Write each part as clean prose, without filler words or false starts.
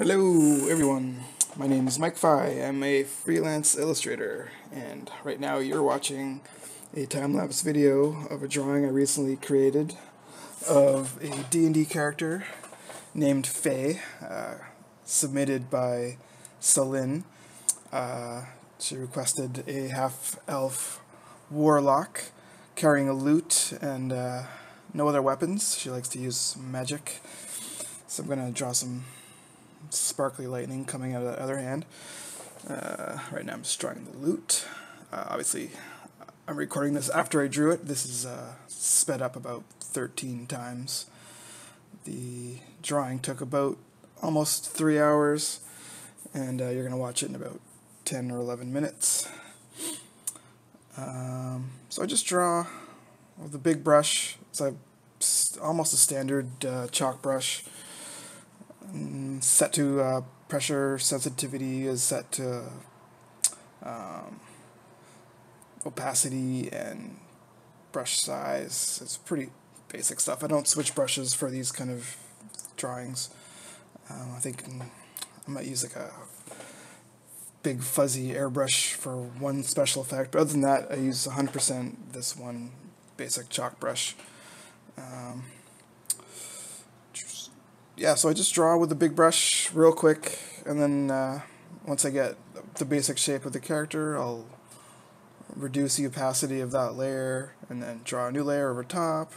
Hello everyone, my name is Mike Freyy. I'm a freelance illustrator, and right now you're watching a time-lapse video of a drawing I recently created of a D&D character named Freyy, submitted by Celine. She requested a half-elf warlock carrying a lute and no other weapons. She likes to use magic, so I'm going to draw some sparkly lightning coming out of the other hand. Right now I'm just drawing the lute. Obviously, I'm recording this after I drew it. This is sped up about 13 times. The drawing took about almost 3 hours, and you're going to watch it in about 10 or 11 minutes. So I just draw with a big brush. It's almost a standard chalk brush. Set to pressure sensitivity is set to opacity and brush size. It's pretty basic stuff. I don't switch brushes for these kind of drawings. I think I might use like a big fuzzy airbrush for one special effect, but other than that I use 100% this one basic chalk brush. Yeah, so I just draw with a big brush real quick, and then once I get the basic shape of the character, I'll reduce the opacity of that layer, and then draw a new layer over top,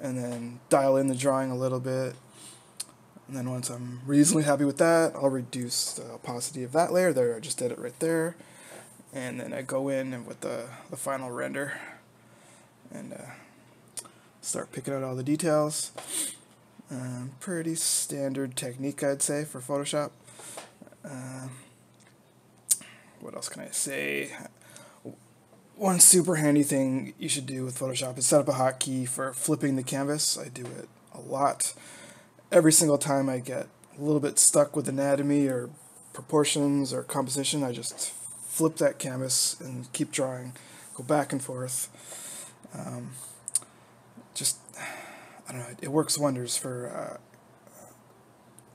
and then dial in the drawing a little bit. And then once I'm reasonably happy with that, I'll reduce the opacity of that layer. There, I just did it right there. And then I go in with the final render, and start picking out all the details. Pretty standard technique, I'd say, for Photoshop. What else can I say? One super handy thing you should do with Photoshop is set up a hotkey for flipping the canvas. I do it a lot. Every single time I get a little bit stuck with anatomy or proportions or composition, I just flip that canvas and keep drawing. Go back and forth. I don't know, it works wonders for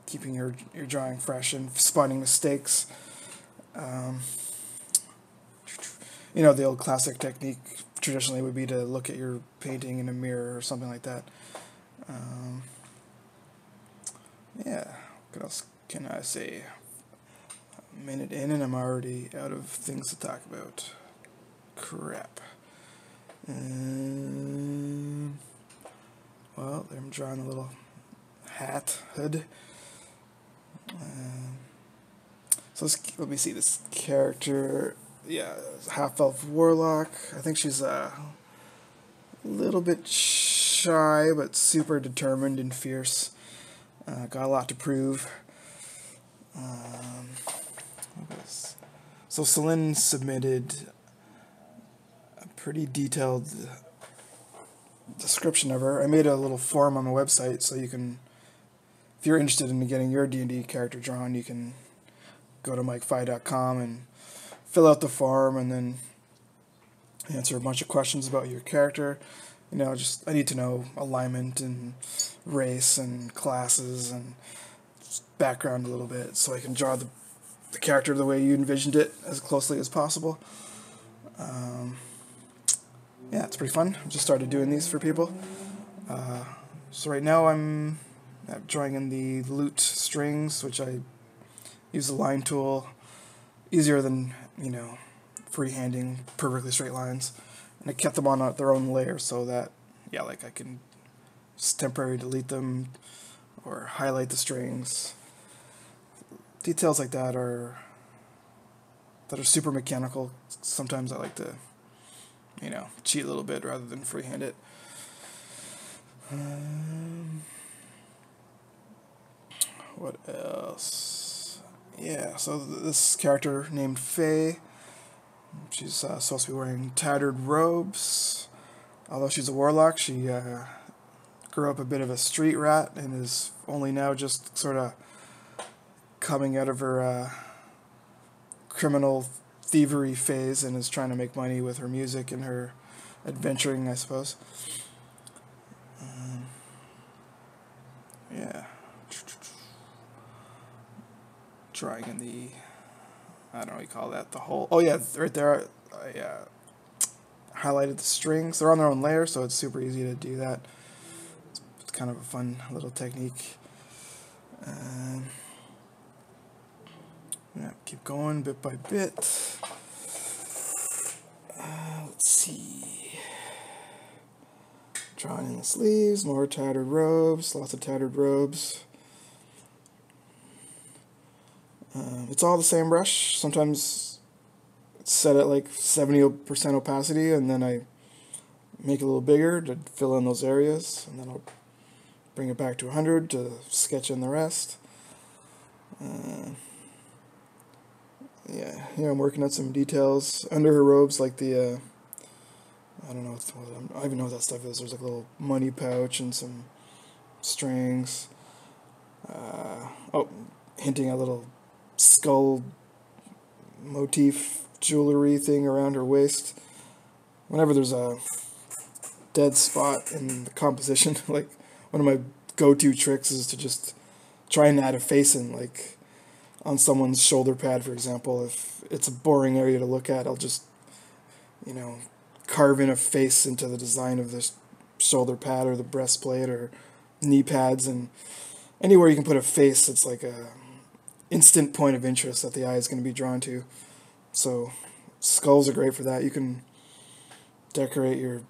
keeping your drawing fresh and spotting mistakes. You know, the old classic technique traditionally would be to look at your painting in a mirror or something like that. Yeah, what else can I say? A minute in and I'm already out of things to talk about. Crap. Well, I'm drawing a little hood. So let me see this character. Yeah, half-elf warlock. I think she's a little bit shy, but super determined and fierce. Got a lot to prove. So Celine submitted a pretty detailed description of her. I made a little form on my website, so you can, if you're interested in getting your D&D character drawn, you can go to mikefreyy.com and fill out the form, and then answer a bunch of questions about your character. You know, just I need to know alignment and race and classes and background a little bit, so I can draw the character the way you envisioned it as closely as possible. Yeah, it's pretty fun. I just started doing these for people. So right now I'm drawing in the lute strings, which I use the line tool. Easier than, you know, freehanding perfectly straight lines. And I kept them on their own layer so that, yeah, like I can just temporarily delete them or highlight the strings. Details like that are super mechanical. Sometimes I like to, you know, cheat a little bit rather than freehand it. What else? Yeah, so this character named Freyy, she's supposed to be wearing tattered robes. Although she's a warlock, she grew up a bit of a street rat and is only now just sort of coming out of her criminal thievery phase and is trying to make money with her music and her adventuring, I suppose. Yeah. drawing in the, I don't know what you call that, the hole. Oh yeah, right there, I highlighted the strings. They're on their own layer, so it's super easy to do that. It's kind of a fun little technique. Yeah, keep going bit by bit. Let's see. Drawing in the sleeves, more tattered robes, lots of tattered robes. It's all the same brush. Sometimes it's set at like 70% opacity, and then I make it a little bigger to fill in those areas, and then I'll bring it back to 100 to sketch in the rest. Yeah, here I'm working on some details under her robes, like the, I don't know what I don't even know what that stuff is. There's like a little money pouch and some strings. Oh, hinting at a little skull motif jewelry thing around her waist. Whenever there's a dead spot in the composition, like one of my go-to tricks is to just try and add a face in, like on someone's shoulder pad, for example. If it's a boring area to look at, I'll just, you know, carve in a face into the design of the shoulder pad or the breastplate or knee pads, and anywhere you can put a face, it's like a instant point of interest that the eye is going to be drawn to. So skulls are great for that. You can decorate your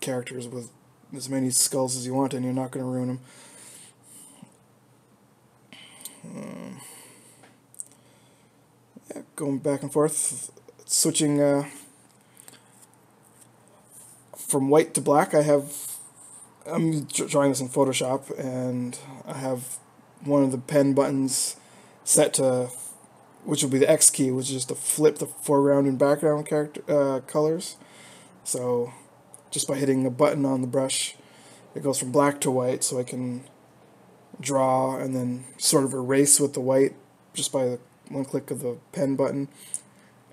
characters with as many skulls as you want, and you're not going to ruin them. Yeah, going back and forth, switching from white to black. I'm drawing this in Photoshop, and I have one of the pen buttons set to, which will be the X key, which is just to flip the foreground and background colors. So just by hitting a button on the brush, it goes from black to white, so I can draw and then sort of erase with the white just by the one click of the pen button.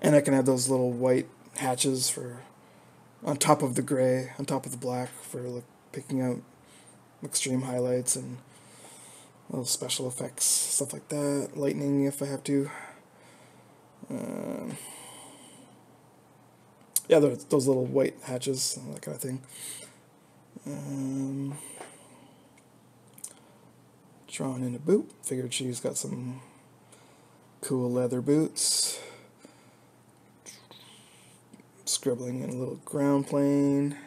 And I can add those little white hatches for on top of the gray, on top of the black, for like picking out extreme highlights and little special effects, stuff like that. Lightning if I have to. Yeah, those little white hatches, that kind of thing. Drawn in a boot. Figured she's got some cool leather boots. Scribbling in a little ground plane.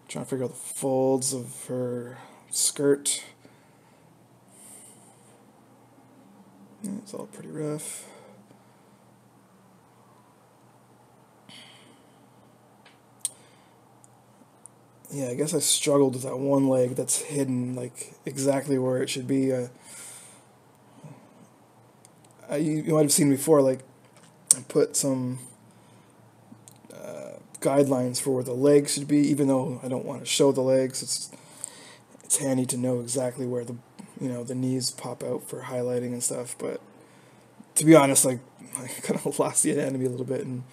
Trying to figure out the folds of her skirt. Yeah, it's all pretty rough. Yeah, I guess I struggled with that one leg that's hidden, like, exactly where it should be. You might have seen before, like, I put some guidelines for where the legs should be, even though I don't want to show the legs. It's handy to know exactly where the knees pop out for highlighting and stuff. But to be honest, like, I kind of lost the anatomy a little bit, and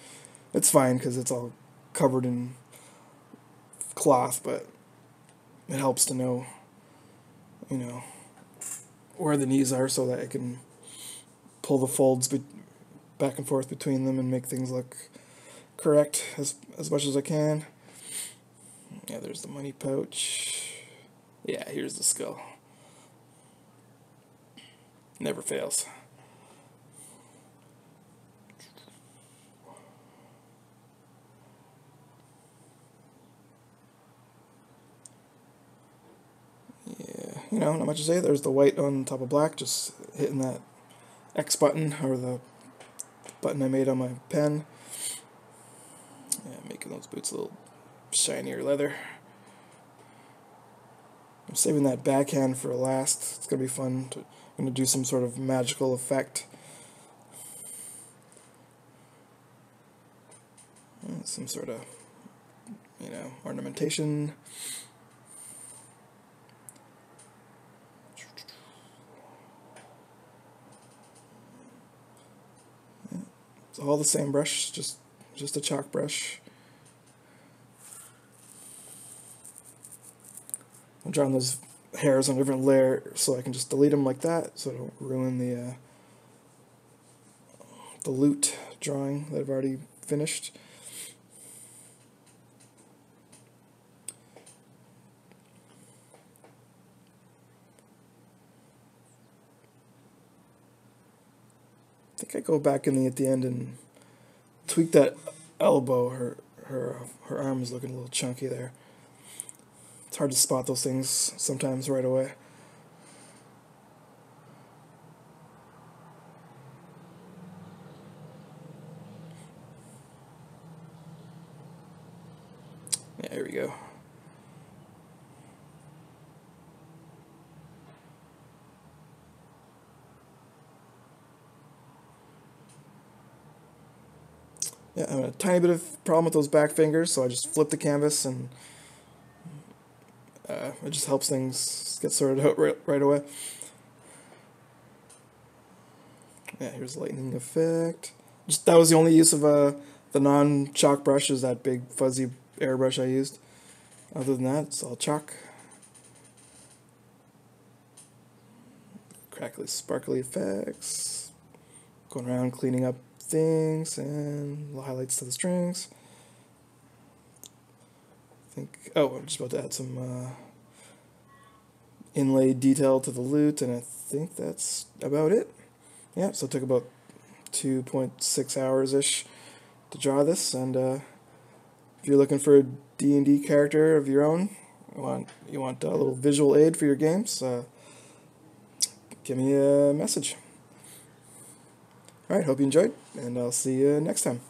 it's fine because it's all covered in cloth. But it helps to know, where the knees are so that I can pull the folds back and forth between them and make things look correct as much as I can. Yeah, there's the money pouch. Yeah, here's the skull. Never fails. Yeah, not much to say. There's the white on top of black, just hitting that X button, or the button I made on my pen. Yeah, making those boots a little shinier leather. I'm saving that backhand for last. It's going to be fun. I'm going to do some sort of magical effect. Some sort of, ornamentation. It's all the same brush, just a chalk brush. I'm drawing those hairs on a different layer so I can just delete them like that, so I don't ruin the the loot drawing that I've already finished. I think I go back in at the end and tweak that elbow. Her arm is looking a little chunky there. It's hard to spot those things sometimes right away. Yeah, here we go. Yeah, I have a tiny bit of problem with those back fingers, so I just flip the canvas and it just helps things get sorted out right away. Yeah, here's lightning effect. Just that was the only use of the non-chalk brush, is that big fuzzy airbrush I used. Other than that, it's all chalk. Crackly, sparkly effects. Going around cleaning up things and little highlights to the strings. I think, oh, I'm just about to add some inlay detail to the loot, and I think that's about it. Yeah, so it took about 2.6 hours-ish to draw this, and if you're looking for a D&D character of your own, you want a little visual aid for your games, give me a message. Alright, hope you enjoyed, and I'll see you next time.